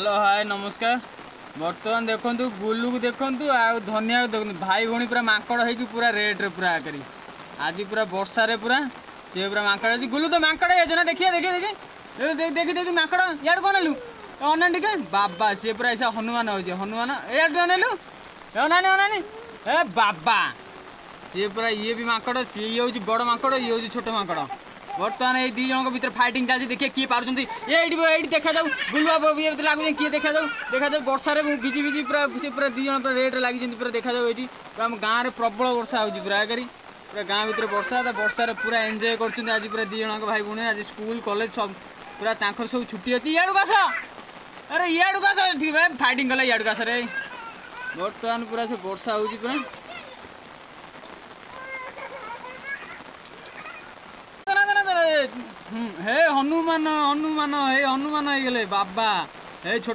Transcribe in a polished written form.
Hello hi नमस्कार। बर्तमान देखु गुलू को देखु आ धनिया को देखु भाई भौणी पूरा माकड़ हो पूरा रेट रे पूरा करी आज पूरा वर्षा रे पूरा सी पूरा माकड़ अच्छी गुलू तो माकड़ है ना देखिए देखिए देखिए देखिए देखिए देखिए माकड़ यार कौन नेलु अना टे बाबा सी पूरा ऐसा हनुमान हो हनुमान यार नेलु अनानी अनानी ए बाबा सी पूरा ये भी माकड़ सी ये हूँ बड़ माकड़ ये हूँ छोट माकड़। बर्तमान ये दी जन भर फाइटिंग चलती देखिए किए पार्टी ये देखा जाऊ गुलुआ लगुच किए देखा जाऊ वर्षार भिजी भिजी पूरा सी पूरा दी जन पूरा रेट लगी पूरा देखा जाऊ ये पूरा आम गाँव में प्रबल वर्षा हो पूरा करी पूरा गाँव भर वर्षा वर्षार पूरा एंजय कर आज पूरा दी जन भाई भौणी आज स्कूल कॉलेज सब पूरा सब छुट्टी अच्छी इाड़ू आस अरे इाड़ू आस फाइटिंग कला इाड़ू आस रे बर्तमान पूरा से वर्षा हो पूरा हे हनुमान हनुमान हे हनुमान हो गले बाबा हे